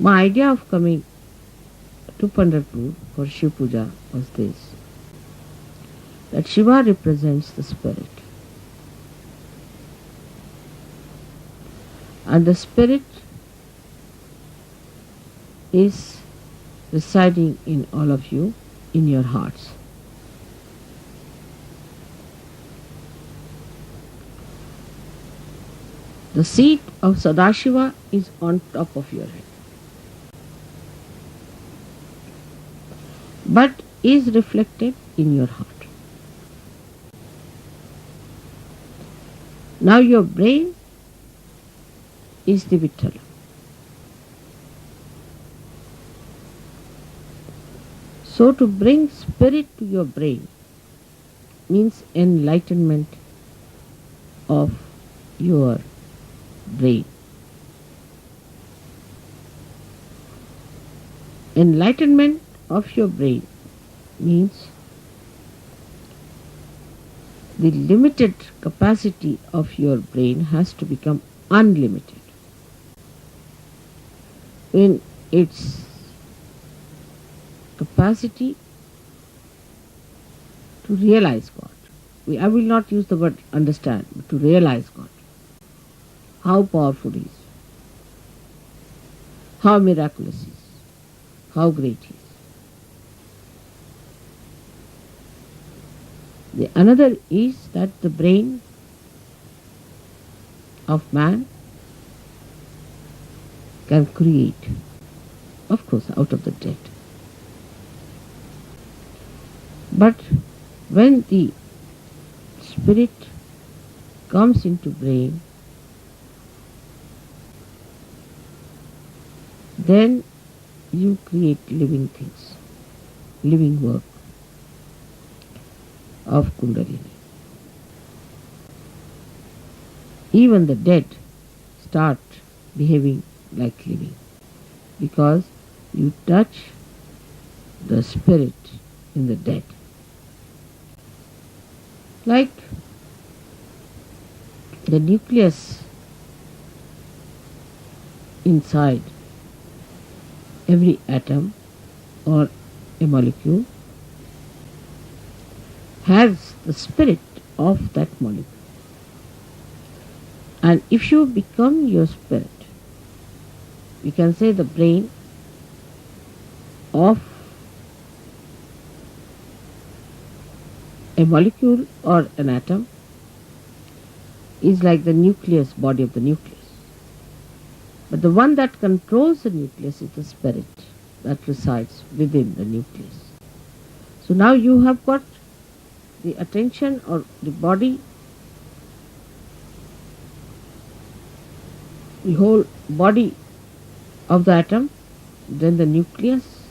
My idea of coming to Pandharpur for Shiv Puja was this, that Shiva represents the spirit. And the spirit is residing in all of you, in your hearts. The seat of Sadashiva is on top of your head, but is reflected in your heart. Now your brain is the Vithala. So to bring spirit to your brain means enlightenment of your brain. Enlightenment of your brain means the limited capacity of your brain has to become unlimited in its capacity to realize God. I will not use the word understand, but to realize God. How powerful He is, how miraculous He is, how great He is. The another is that the brain of man can create, of course, out of the dead. But when the spirit comes into brain, then you create living things, living work of Kundalini. Even the dead start behaving like living because you touch the spirit in the dead. Like the nucleus inside every atom or a molecule has the spirit of that molecule. And if you become your spirit, we can say the brain of a molecule or an atom is like the nucleus, body of the nucleus. But the one that controls the nucleus is the spirit that resides within the nucleus. So now you have got the attention or the body, the whole body of the atom, then the nucleus,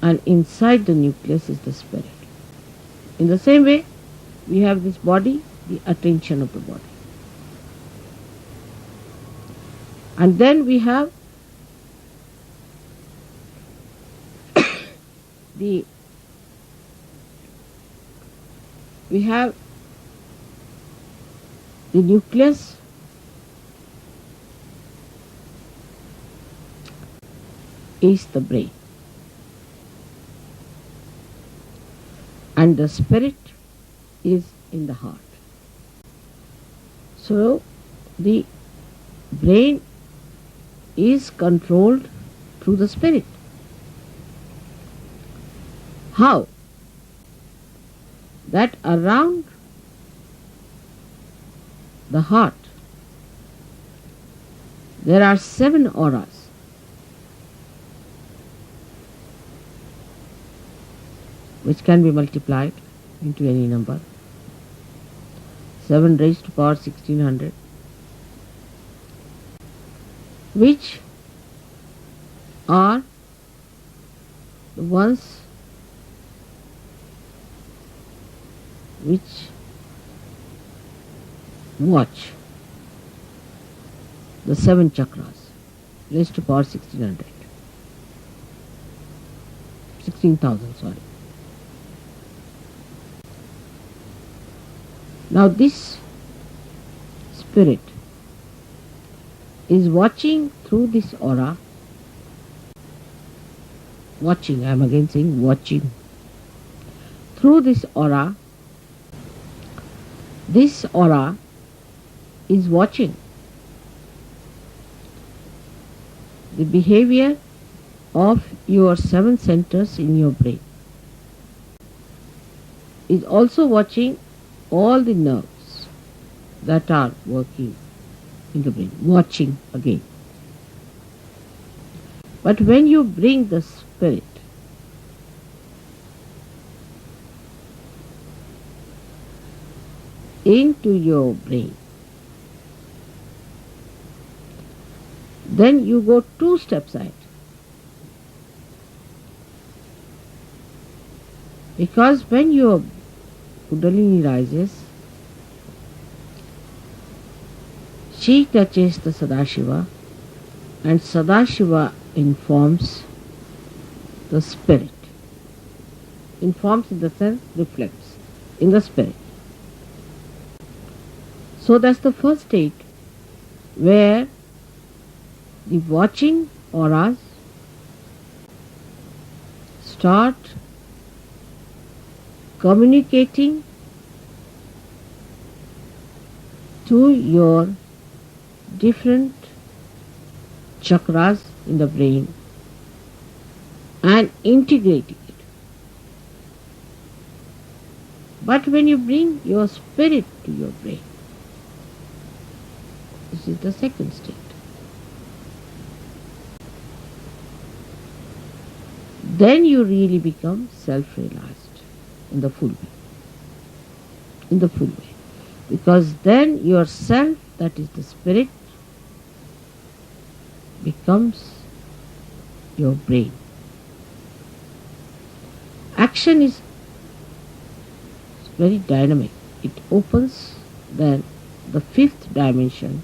and inside the nucleus is the spirit. In the same way, we have this body, the attention of the body. And then we have the nucleus is the brain, and the spirit is in the heart. So the brain is controlled through the spirit. How? That around the heart there are 7 auras. Which can be multiplied into any number. 7 raised to power 1600, which are the ones which watch the 7 chakras raised to power 1600. 16,000, sorry. Now this spirit is watching through this aura Watching, I am again saying watching. Through this aura is watching the behavior of your 7 centers in your brain. Is also watching all the nerves that are working in the brain. Watching again. But when you bring the spirit into your brain, then you go 2 steps ahead. Because when your Kundalini rises, she touches the Sadashiva, and Sadashiva informs the spirit. Informs in the sense reflects in the spirit. So that's the first state where the watching auras start communicating to your different chakras in the brain and integrating it. But when you bring your spirit to your brain, this is the second state. Then you really become self-realized in the full way. In the full way. Because then yourself, that is the spirit, becomes your brain. Action is very dynamic. It opens then the 5th dimension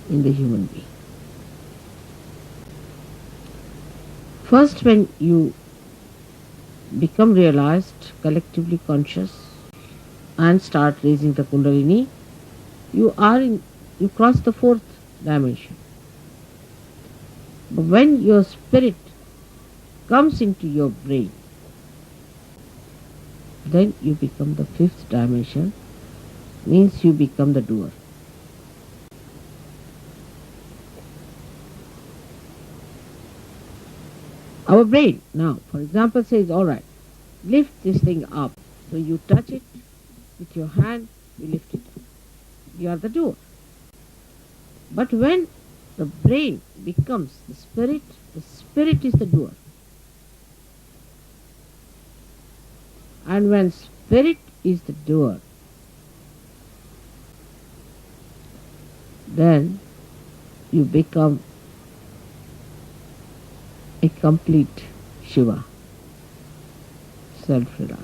in the human being. First, when you become realized, collectively conscious, and start raising the Kundalini, you cross the 4th dimension. But when your spirit comes into your brain, then you become the 5th dimension, means you become the doer. Our brain now, for example, says, all right, lift this thing up. So you touch it with your hand, you lift it up. You are the doer. But when the brain becomes the spirit is the doer. And when spirit is the doer, then you become a complete Shiva, self-realized.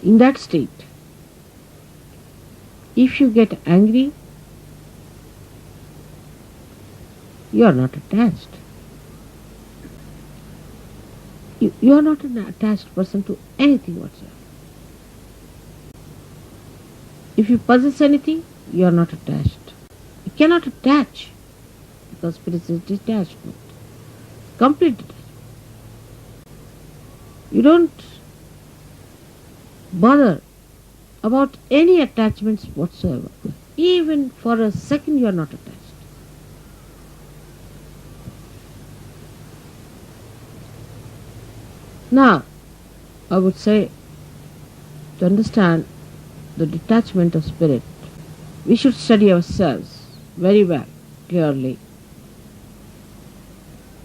In that state, if you get angry, you are not attached. You are not an attached person to anything whatsoever. If you possess anything, you are not attached. You cannot attach, because spirit is detachment, complete detachment. You don't bother about any attachments whatsoever. Even for a second you are not attached. Now, I would say, to understand the detachment of spirit, we should study ourselves very well, clearly.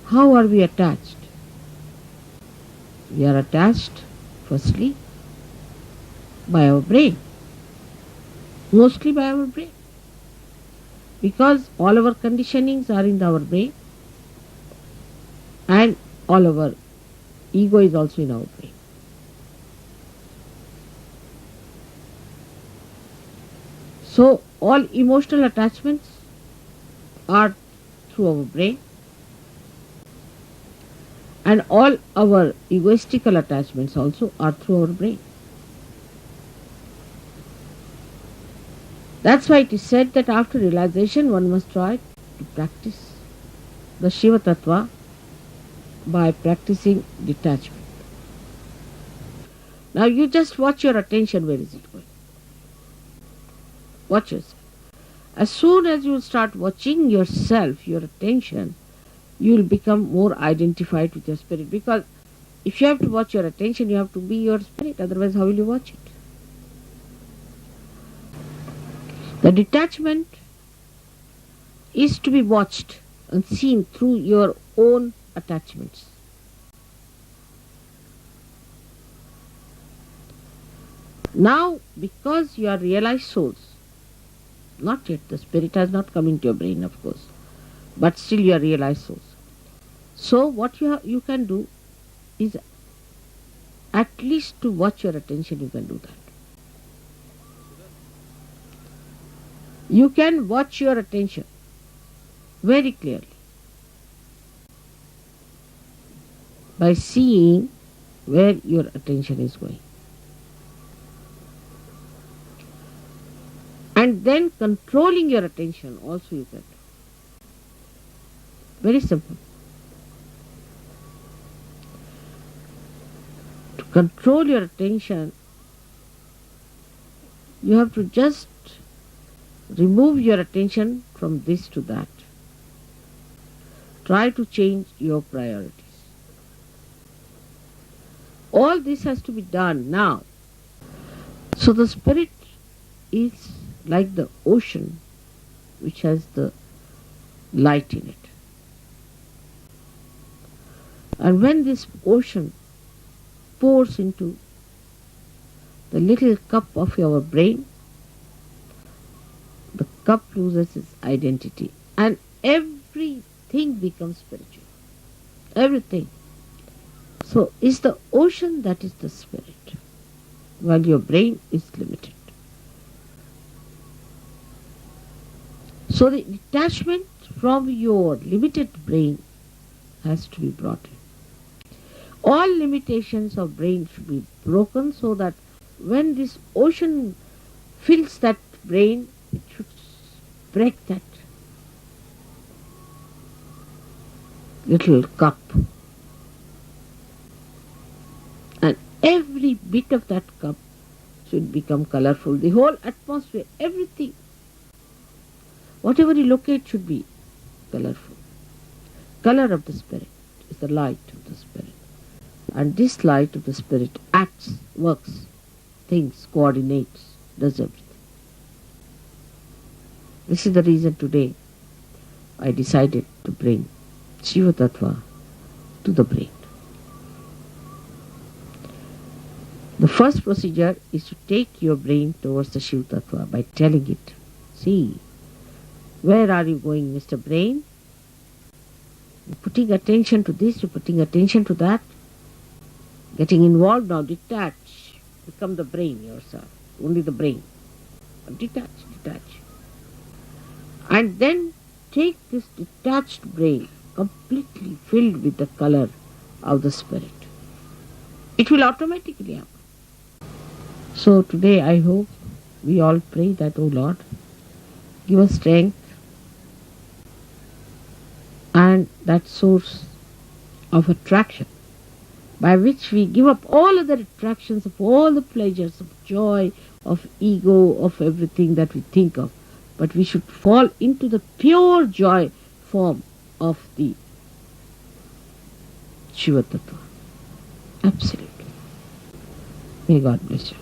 How are we attached? We are attached, firstly, by our brain. Mostly by our brain. Because all our conditionings are in our brain, and all our ego is also in our brain. So all emotional attachments are through our brain, and all our egoistical attachments also are through our brain. That's why it is said that after realization one must try to practice the Shiva Tattwa by practicing detachment. Now you just watch your attention, where is it going? Watch yourself. As soon as you start watching yourself, your attention, you will become more identified with your spirit. Because if you have to watch your attention, you have to be your spirit. Otherwise, how will you watch it? The detachment is to be watched and seen through your own attachments. Now, because you are realized souls, not yet, the spirit has not come into your brain, of course, but still you are realized souls. So what you can do is at least to watch your attention, you can do that. You can watch your attention very clearly by seeing where your attention is going. And then controlling your attention also you can do. Very simple. To control your attention, you have to just remove your attention from this to that. Try to change your priorities. All this has to be done now. So the spirit is like the ocean which has the light in it. And when this ocean pours into the little cup of your brain, the cup loses its identity and everything becomes spiritual. Everything. So it's the ocean that is the spirit, while your brain is limited. So the detachment from your limited brain has to be brought in. All limitations of brain should be broken so that when this ocean fills that brain, it should break that little cup. And every bit of that cup should become colorful. The whole atmosphere, everything, whatever you locate should be colorful. Color of the spirit is the light of the spirit. And this light of the spirit acts, works, thinks, coordinates, does everything. This is the reason today I decided to bring Shiva Tattwa to the brain. The first procedure is to take your brain towards the Shiva Tattva by telling it, see, where are you going, Mr. Brain? You're putting attention to this, you're putting attention to that. Getting involved now, detach. Become the brain yourself. Only the brain. Detach. And then take this detached brain, completely filled with the color of the spirit. It will automatically happen. So today I hope we all pray that, O Lord, give us strength and that source of attraction by which we give up all other attractions of all the pleasures of joy, of ego, of everything that we think of. But we should fall into the pure joy form of the Shiva Tattva. Absolutely. May God bless you.